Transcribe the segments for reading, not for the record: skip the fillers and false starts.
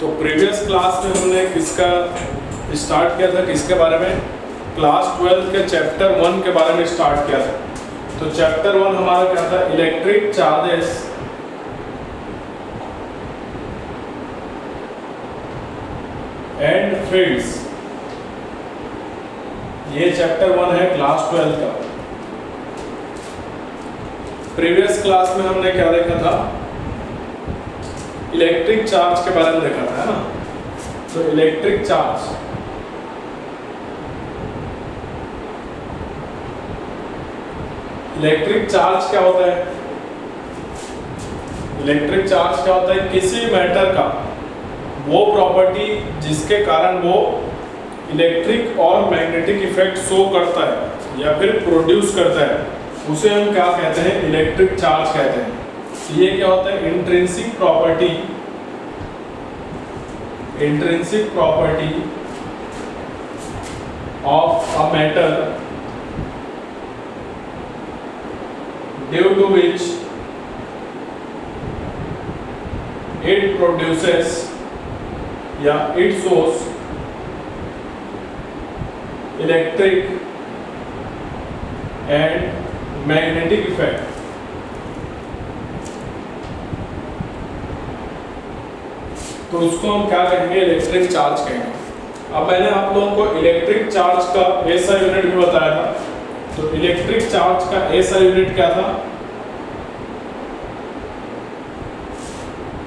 तो previous class में हमने किसका स्टार्ट किया था, किसके बारे में? क्लास 12 के चैप्टर 1 के बारे में स्टार्ट किया था। तो चैप्टर 1 हमारा क्या था? Electric charges and fields. ये चैप्टर 1 है क्लास 12 का। प्रीवियस क्लास में हमने क्या देखा था? इलेक्ट्रिक चार्ज के बारे में देखा था, है ना? तो इलेक्ट्रिक चार्ज, इलेक्ट्रिक चार्ज क्या होता है? इलेक्ट्रिक चार्ज क्या होता है? किसी मैटर का वो प्रॉपर्टी जिसके कारण वो इलेक्ट्रिक और मैग्नेटिक इफेक्ट शो करता है या फिर प्रोड्यूस करता है, उसे हम क्या कहते हैं? इलेक्ट्रिक चार्ज कहते हैं। ये क्या होता है? Intrinsic property, intrinsic property of a matter due to which it produces या it shows electric and magnetic effect. तो उसको हम क्या कहेंगे? इलेक्ट्रिक चार्ज कहेंगे। अब मैंने आप लोगों को इलेक्ट्रिक चार्ज का ऐसा यूनिट भी बताया था। तो इलेक्ट्रिक चार्ज का ऐसा यूनिट क्या था?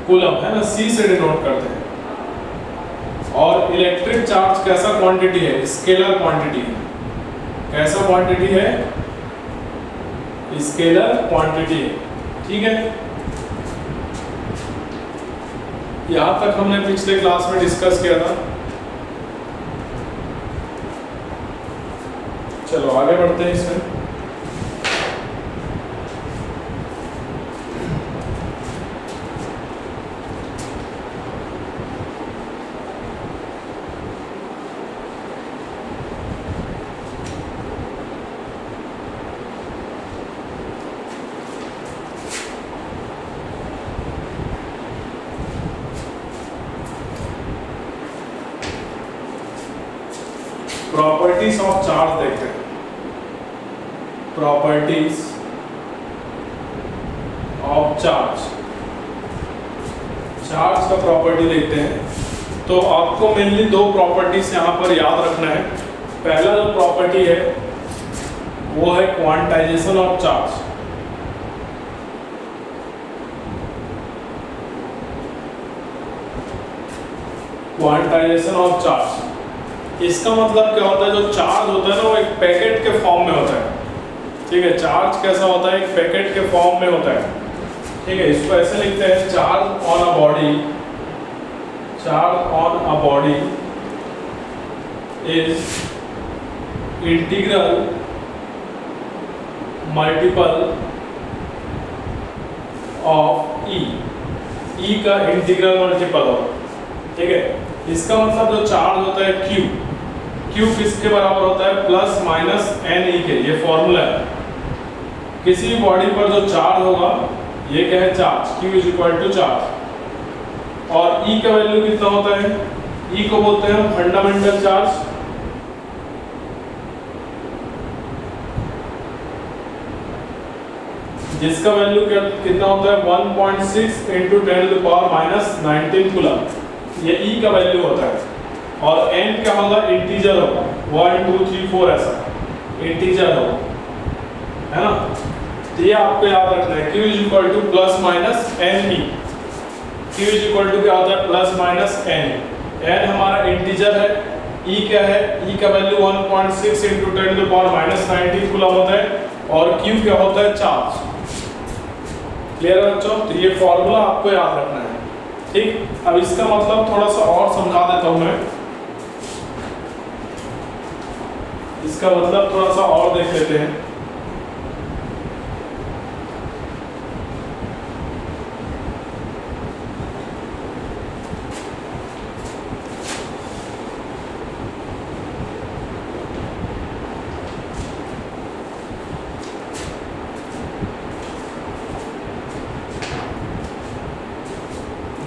कूलम, है ना? सी से डिनोट करते हैं। और इलेक्ट्रिक चार्ज कैसा क्वांटिटी है? स्केलर क्वांटिटी है। कैसा क्वांटिटी है? स्केलर क्वांटिटी है। ठीक है, यहां तक हमने पिछले क्लास में डिस्कस किया था। चलो आगे बढ़ते हैं इसमें। प्रॉपर्टीज ऑफ चार्ज देखते हैं। प्रॉपर्टीज ऑफ चार्ज, चार्ज का प्रॉपर्टी देखते हैं। तो आपको मेनली दो प्रॉपर्टीज यहां पर याद रखना है। पहला जो प्रॉपर्टी है वो है quantization of charge. Quantization of charge, इसका मतलब क्या होता है? जो चार्ज होता है ना, वो एक पैकेट के फॉर्म में होता है। ठीक है, चार्ज कैसा होता है? एक पैकेट के फॉर्म में होता है। ठीक है, इसको ऐसे लिखते हैं, charge on a body, charge on a body is integral multiple of E. E का इंटीग्रल मल्टीपल हो। ठीक है, इसका मतलब जो चार्ज होता है Q, Q किसके बराबर होता है? प्लस माइनस एन ई के। ये फॉर्मूला है। किसी बॉडी पर जो चार्ज होगा, ये क्या है? Charge. Q is equal to charge. और E का वैल्यू कितना होता है? E को बोलते हैं फंडामेंटल चार्ज। जिसका वैल्यू कितना होता है? 1.6 इंटू 10⁻⁻19 कूलम। ये E का वैल्यू होता है। और n क्या होगा? इंटीजर होगा। 1 2 3 4 ऐसा इंटीजर होगा, है ना? तो ये आपको याद रखना है। Q is equal to plus minus n e. Q is equal to क्या होता है? Plus minus n. n हमारा इंटीजर है। E क्या है? E का वैल्यू 1.6 इंटू 10⁻⁻19 कूलम होता है। और Q क्या होता है? चार्ज। क्लियर है बच्चों? तो ये फॉर्मूला आपको याद रखना है। ठीक, अब इसका मतलब थोड़ा सा और समझा देता हूं मैं। इसका मतलब थोड़ा सा और देख लेते हैं।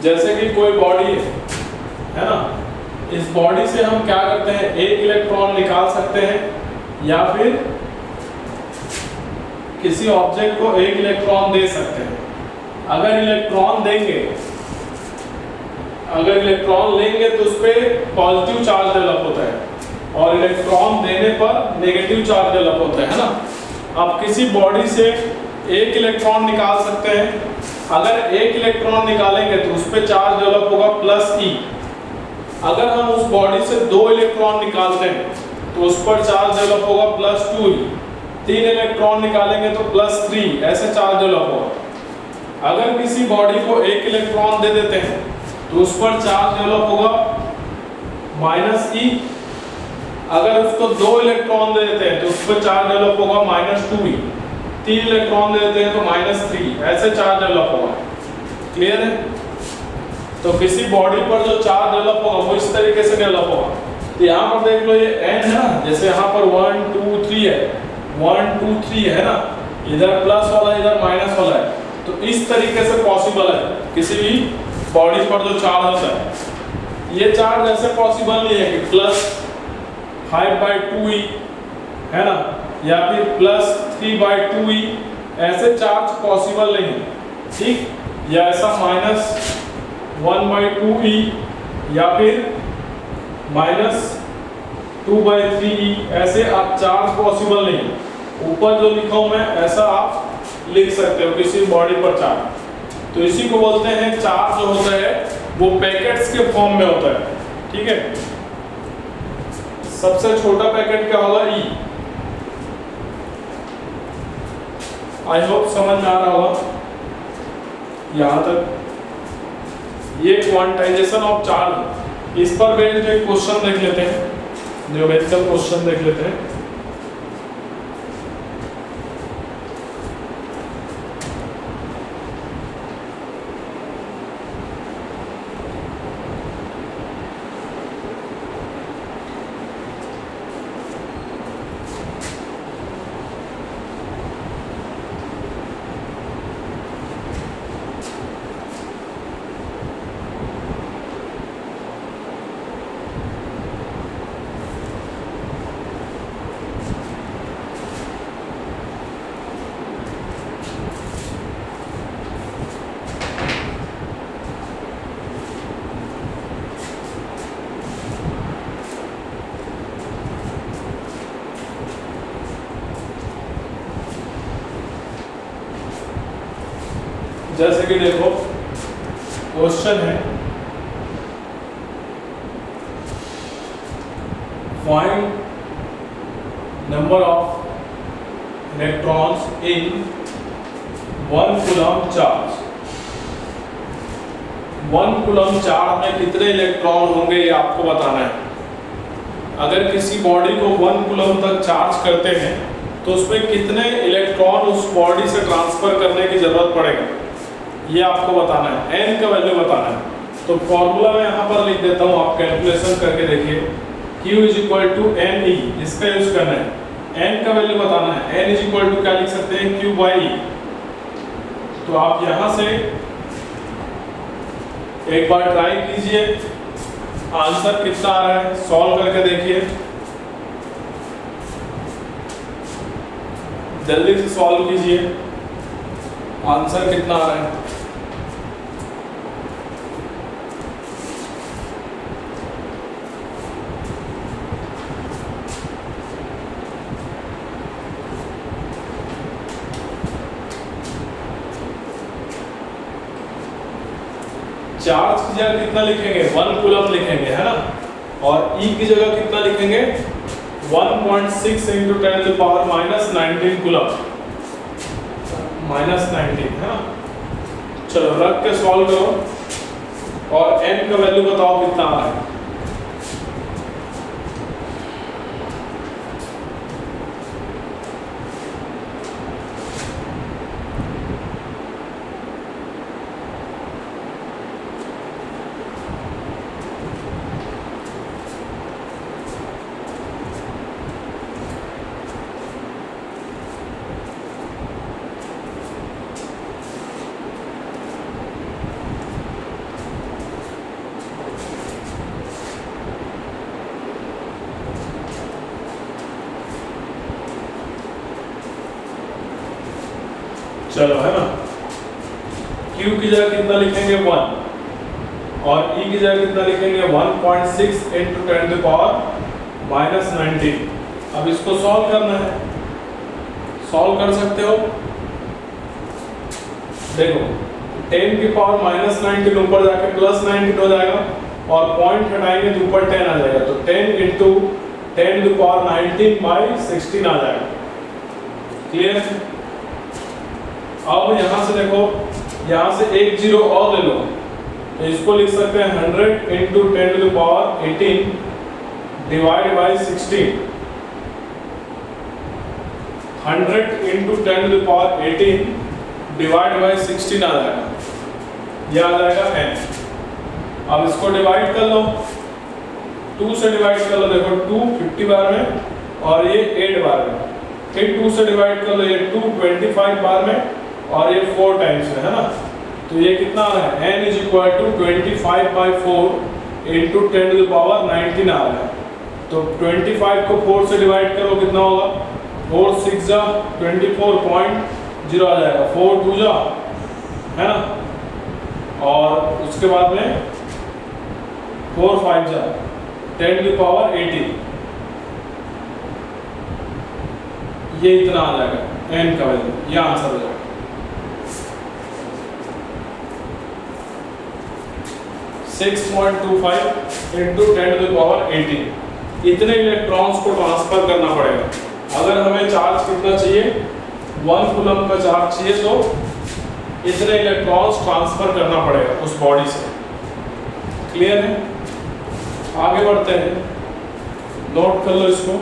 जैसे कि कोई बॉडी है, है ना। इस बॉडी से हम क्या करते हैं, एक इलेक्ट्रॉन निकाल सकते हैं या फिर किसी ऑब्जेक्ट को एक इलेक्ट्रॉन दे सकते हैं। अगर इलेक्ट्रॉन लेंगे तो उस पर पॉजिटिव चार्ज डेवलप होता है और इलेक्ट्रॉन देने पर नेगेटिव चार्ज डेवलप होता है ना। अब किसी बॉडी से एक इलेक्ट्रॉन निकाल सकते हैं। अगर एक इलेक्ट्रॉन निकालेंगे तो उस पर चार्ज डेवलप होगा +E। अगर हम उस बॉडी से 2 इलेक्ट्रॉन निकालते हैं तो उस पर चार्ज डेवलप होगा +2E। 3 इलेक्ट्रॉन निकालेंगे तो +3, ऐसे चार्ज डेवलप होगा। अगर किसी बॉडी को एक इलेक्ट्रॉन दे देते हैं तो उस पर चार्ज डेवलप होगा -E। अगर उसको 2 इलेक्ट्रॉन दे देते हैं तो उस पर चार्ज डेवलप होगा -2E। 3 इलेक्ट्रॉन दे देते हैं तो -3, ऐसे चार्ज डेवलप होगा। क्लियर है? तो किसी बॉडी पर जो चार्ज डेवलप होगा वो इस तरीके से डेवलप होगा। तो यहाँ पर देख लो, ये n है ना, जैसे यहाँ पर 1 2 3 है, 1 2 3 है ना, इधर प्लस वाला इधर माइनस वाला है। तो इस तरीके से पॉसिबल है किसी भी बॉडी पर जो चार्ज होता है। ये चार्ज ऐसे पॉसिबल नहीं है कि +5/2E है ना, या फिर +3/2E, ऐसे चार्ज पॉसिबल नहीं है, ठीक। या ऐसा -1/2E या फिर -2/3E, ऐसे आप चार्ज पॉसिबल नहीं है। ऊपर जो लिखा हूं मैं ऐसा आप लिख सकते हो किसी बॉडी पर चार्ज। तो इसी को बोलते हैं चार्ज जो होता है वो पैकेट्स के फॉर्म में होता है, ठीक है। सबसे छोटा पैकेट क्या होगा, E। आई होप समझ में आ रहा होगा यहां तक। ये क्वांटाइजेशन ऑफ चार्ज, इस पर बेस्ड एक क्वेश्चन देख लेते हैं, न्यूमेरिकल क्वेश्चन देख लेते हैं। जैसे कि देखो क्वेश्चन है, find number of electrons in 1 coulomb charge. 1 coulomb charge में कितने इलेक्ट्रॉन होंगे ये आपको बताना है। अगर किसी बॉडी को 1 कूलम तक चार्ज करते हैं तो उसमें कितने इलेक्ट्रॉन उस बॉडी से ट्रांसफर करने की जरूरत पड़ेगा, ये आपको बताना है। n का वैल्यू बताना है। तो फॉर्मूला मैं यहाँ पर लिख देता हूँ, आप कैलकुलेशन करके देखिए। Q = NE, इसका यूज करना है। n का वैल्यू बताना है। n = क्या लिख सकते हैं, Q/E। तो आप यहाँ से एक बार ट्राई कीजिए, आंसर कितना आ रहा है सॉल्व करके देखिए। जल्दी से सॉल्व कीजिए, आंसर कितना आ रहा है। चार्ज की जगह कितना लिखेंगे, 1 कूलम लिखेंगे, है ना। और E की जगह कितना लिखेंगे, 1.6 × 10⁻⁻19 कूलम, -19, है ना। चलो रख के सॉल्व करो और n का वैल्यू बताओ कितना आ रहा है। चलो, है ना। Q की जगह कितना लिखेंगे 1 और E की जगह कितना लिखेंगे 1.6 into 10 to the power minus 19। अब इसको सॉल्व करना है, सॉल्व कर सकते हो। देखो 10 की पावर माइनस 19 ऊपर जाके प्लस 19 हो जाएगा और पॉइंट हटाएंगे तो ऊपर 10 आ जाएगा, तो 10 into 10 to the power 19 by 16 आ जाएगा। क्लियर? अब यहाँ से देखो, यहाँ से एक जीरो और ले लो तो इसको लिख सकते हैं 100 into 10 to the power 18 divide by 16। 100 into 10 to the power 18 divide by 16 आ जाएगा, यह आ जाएगा n। अब इसको डिवाइड कर लो, 2 से डिवाइड कर लो, देखो 2 50 बार में और ये 8 बार में, फिर 2 से डिवाइड कर लो, ये 2 25 बार में और ये 4 टाइम्स में, है ना। तो ये कितना आ रहा है, n is equal to 25/4 into 10 to the power 19 आ रहा है। तो 25 को 4 से डिवाइड करो, कितना होगा, 4 6 जा 24.0 आ जाएगा, 4 2 जा, है ना, और उसके बाद में 4 5 जा 10 टू द पावर 18, ये इतना आ जाएगा n का वैल्यू, ये आंसर हो जाएगा। 6.25 इंटू 10 टू द पावर 18 इतने इलेक्ट्रॉन्स को ट्रांसफर करना पड़ेगा। अगर हमें चार्ज कितना चाहिए, 1 कूलम का चार्ज चाहिए, तो इतने इलेक्ट्रॉन्स ट्रांसफर करना पड़ेगा उस बॉडी से। क्लियर है? आगे बढ़ते हैं, नोट कर लो इसको।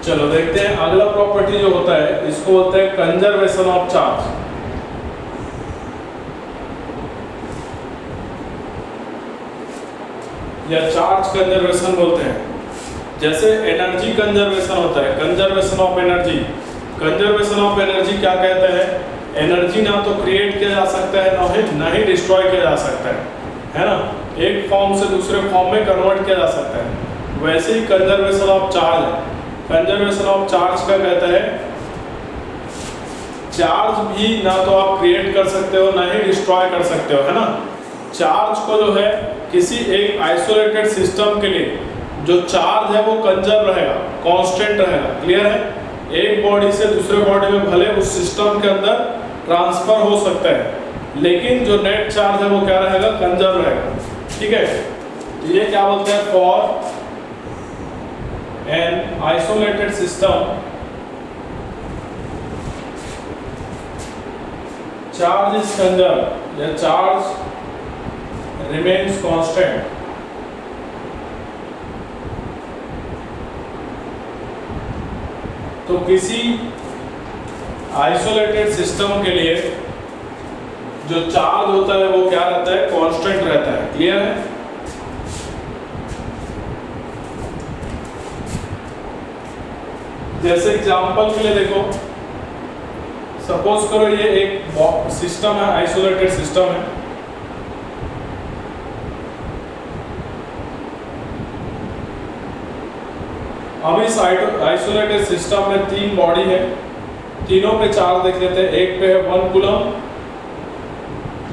चलो देखते हैं अगला प्रॉपर्टी जो होता है, इसको बोलते हैं कंजर्वेशन ऑफ चार्ज। या चार्ज कंजर्वेशन बोलते हैं। जैसे एनर्जी कंजर्वेशन होता है, conservation of energy. Conservation of energy क्या कहते हैं, एनर्जी ना तो क्रिएट किया जा सकता है ना ही डिस्ट्रॉय किया जा सकता है ना, एक फॉर्म से दूसरे फॉर्म में कन्वर्ट किया जा सकता है। वैसे ही कंजर्वेशन ऑफ चार्ज है। कंजर्वेशन ऑफ चार्ज का कहता है चार्ज भी ना तो आप क्रिएट कर सकते हो ना ही डिस्ट्रॉय कर सकते हो, है ना। चार्ज को जो है किसी एक आइसोलेटेड सिस्टम के लिए जो चार्ज है वो कंजर्व रहेगा, कांस्टेंट रहेगा। क्लियर है? एक बॉडी से दूसरे बॉडी में भले उस सिस्टम के अंदर ट्रांसफर हो सकता है, लेकिन जो नेट चार्ज है वो क्या रहेगा, कंजर्व रहेगा। ठीक है, तो ये क्या बोलते हैं, for an isolated system charge is conserved या charge remains constant। तो किसी आइसोलेटेड सिस्टम के लिए जो चार्ज होता है वो क्या रहता है, कांस्टेंट रहता है। क्लियर है? जैसे एग्जांपल के लिए देखो, सपोज करो ये एक सिस्टम है, आइसोलेटेड सिस्टम है। अब इस आइसोलेटेड सिस्टम में 3 बॉडी है, तीनों पे चार्ज देख लेते हैं। एक पे है 1 कूलम,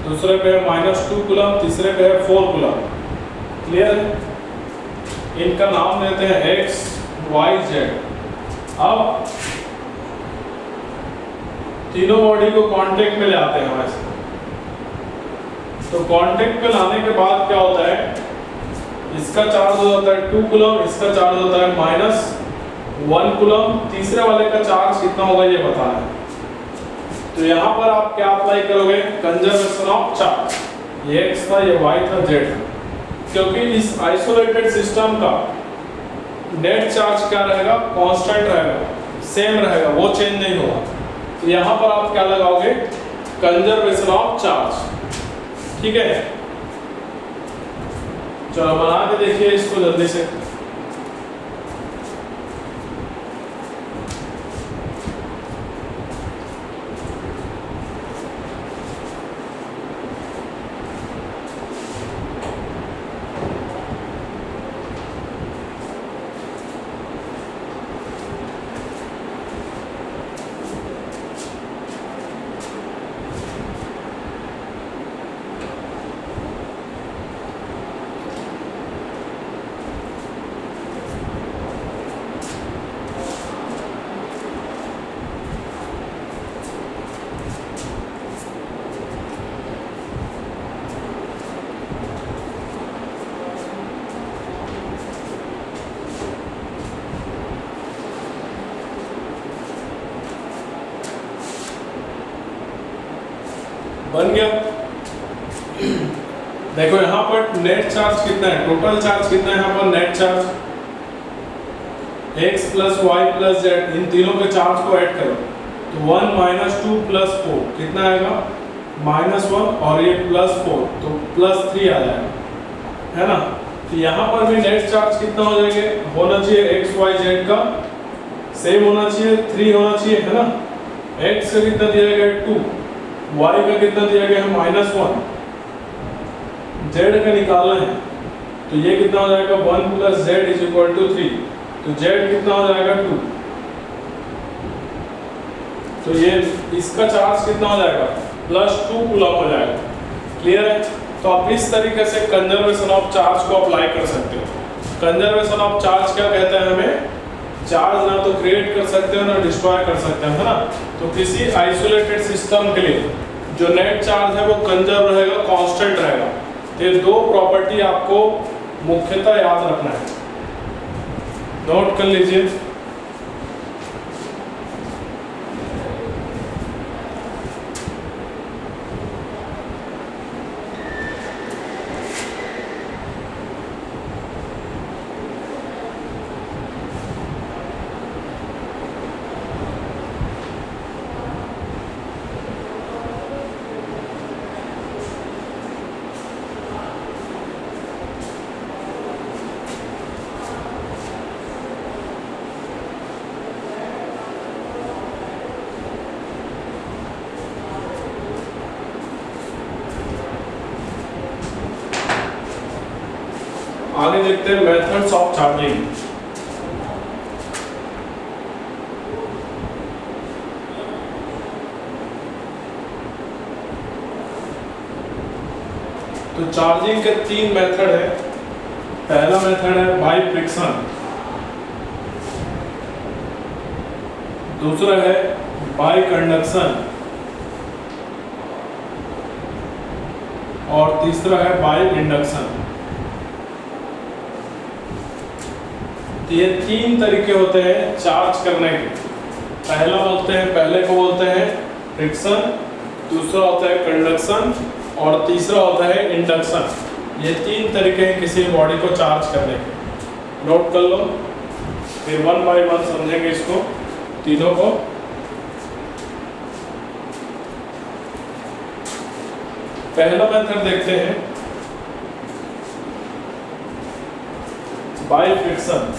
दूसरे पे है -2 कूलम, तीसरे पे है 4 कूलम। क्लियर है? इनका नाम देते हैं एक्स वाई जेड। अब तीनों बॉडी को कांटेक्ट में ले आते हैं वैसे। तो कांटेक्ट में लाने के बाद क्या होता है, इसका चार्ज हो जाता है 2 कूलम, इसका चार्ज होता है -1 कूलम, तीसरे वाले का चार्ज कितना होगा ये बताना है। तो यहाँ पर आप क्या अप्लाई करोगे, कंजर्वेशन ऑफ चार्ज। ये एक्स था, ये वाई था, जेड था। क्योंकि इस आइसोलेटेड सिस्टम का नेट चार्ज क्या रहेगा, कांस्टेंट रहेगा, सेम रहेगा, वो चेंज नहीं होगा। तो यहाँ पर आप क्या लगाओगे, कंजर्वेशन ऑफ चार्ज। ठीक है, चलो बना के देखिए इसको जल्दी से। बन गया। देखो यहाँ पर नेट चार्ज कितना है, टोटल चार्ज कितना है यहाँ पर, net charge x plus Y plus Z, इन तीनों के चार्ज को ऐड करो तो 1 - 2 + 4 कितना आएगा, -1, और ये +4 तो +3 आ जाएगा, है ना। तो यहाँ पर भी नेट चार्ज कितना हो जाएंगे, होना चाहिए x y z का सेम होना चाहिए, 3 होना चाहिए, है ना। x का कितना दिया गया है 2, y का कितना दिया गया है -1, z का निकालना है तो ये कितना हो जाएगा 1 + z = 3, तो z कितना हो जाएगा 2, तो ये इसका चार्ज कितना हो जाएगा +2 कूलम हो जाएगा। क्लियर है? तो आप इस तरीके से कंजर्वेशन ऑफ चार्ज को अप्लाई कर सकते हो। कंजर्वेशन ऑफ चार्ज क्या कहता है, हमें चार्ज ना तो क्रिएट कर सकते हो ना डिस्ट्रॉय कर सकते हो, है ना। तो किसी आइसोलेटेड सिस्टम के लिए जो नेट चार्ज है वो कंजर्व रहेगा, कांस्टेंट रहेगा। ये दो प्रॉपर्टी आपको मुख्यतः याद रखना है, नोट कर लीजिए। आगे देखते हैं मेथड्स ऑफ चार्जिंग। तो चार्जिंग के 3 मेथड है। पहला मेथड है बाय फ्रिक्शन, दूसरा है बाय कंडक्शन और तीसरा है बाय इंडक्शन। ये 3 तरीके होते हैं चार्ज करने के। पहले को बोलते हैं फ्रिक्शन, दूसरा होता है कंडक्शन और तीसरा होता है इंडक्शन। ये 3 तरीके हैं किसी बॉडी को चार्ज करने के। नोट कर लो, फिर 1 बाय 1 समझेंगे इसको तीनों को। पहला मेथड देखते हैं बाय फ्रिक्शन।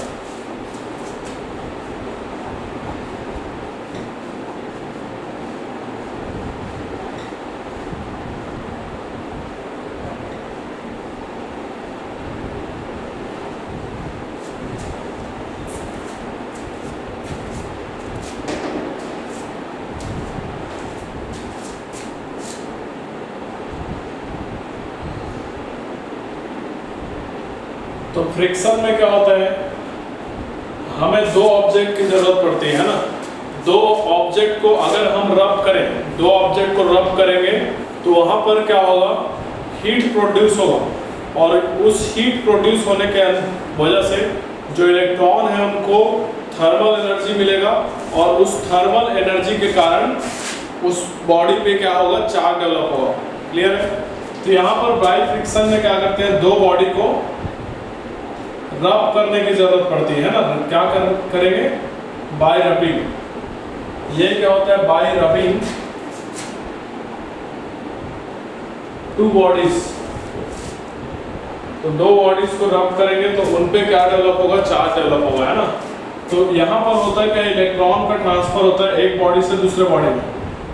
तो फ्रिक्शन में क्या होता है, हमें दो ऑब्जेक्ट की जरूरत पड़ती है ना। दो ऑब्जेक्ट को अगर हम रब करें, दो ऑब्जेक्ट को रब करेंगे तो वहां पर क्या होगा, हीट प्रोड्यूस होगा, और उस हीट प्रोड्यूस होने के वजह से जो इलेक्ट्रॉन है उनको थर्मल एनर्जी मिलेगा, और उस थर्मल एनर्जी के कारण उस बॉडी पे क्या होगा, चार्ज डेवलप होगा। क्लियर है? तो यहाँ पर बाई फ्रिक्शन में क्या करते हैं, दो बॉडी को रब करने की जरूरत पड़ती है ना। क्या करेंगे, बाय रबिंग। ये क्या होता है, बाय रबिंग टू बॉडीज। तो दो बॉडीज को रब करेंगे तो उनपे क्या डेवलप होगा, चार्ज डेवलप होगा, है ना। तो यहाँ पर होता है क्या, इलेक्ट्रॉन का ट्रांसफर होता है एक बॉडी से दूसरे बॉडी में।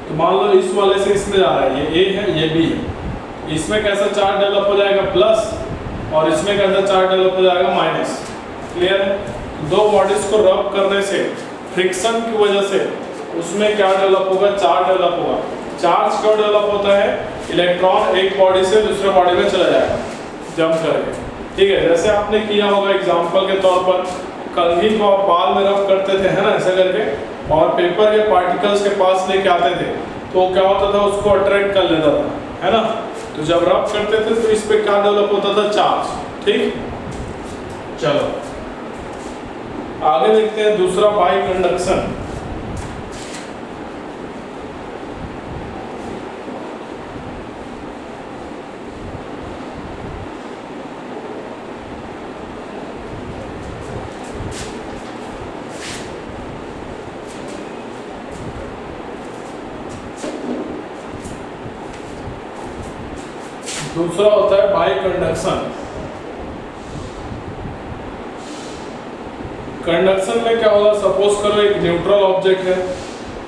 तो मान लो इस वाले से इसमें जा रहा है, ये ए है ये बी है, इसमें कैसा चार्ज डेवलप हो जाएगा, प्लस, और इसमें कैसा चार्ज डेवलप हो जाएगा, माइनस। क्लियर है? दो बॉडीज को रब करने से फ्रिक्शन की वजह से उसमें क्या डेवलप होगा, चार्ज डेवलप होगा। चार्ज क्यों डेवलप होता है, इलेक्ट्रॉन एक बॉडी से दूसरे बॉडी में चला जाएगा जंप करके। ठीक है, जैसे आपने किया होगा एग्जाम्पल के तौर पर, कंघी को आप बाल में रब करते थे, है ना, ऐसा करके, और पेपर के पार्टिकल्स के पास लेके आते थे, तो क्या होता था, उसको अट्रैक्ट कर लेता था, है ना। तो जब रब करते थे तो इस पे क्या डेवलप होता था, चार्ज। ठीक, चलो आगे देखते हैं दूसरा, बाई कंडक्शन। दूसरा होता है बाई कंडक्शन। कंडक्शन में क्या होगा, सपोज करो एक न्यूट्रल ऑब्जेक्ट है,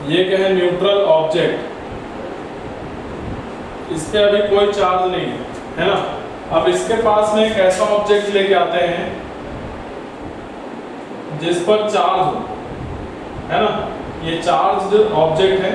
ये क्या है, न्यूट्रल ऑब्जेक्ट, इस पे अभी कोई चार्ज नहीं है ना। अब इसके पास में एक ऐसा ऑब्जेक्ट लेके आते हैं जिस पर चार्ज हो, है ना। ये चार्ज्ड ऑब्जेक्ट है,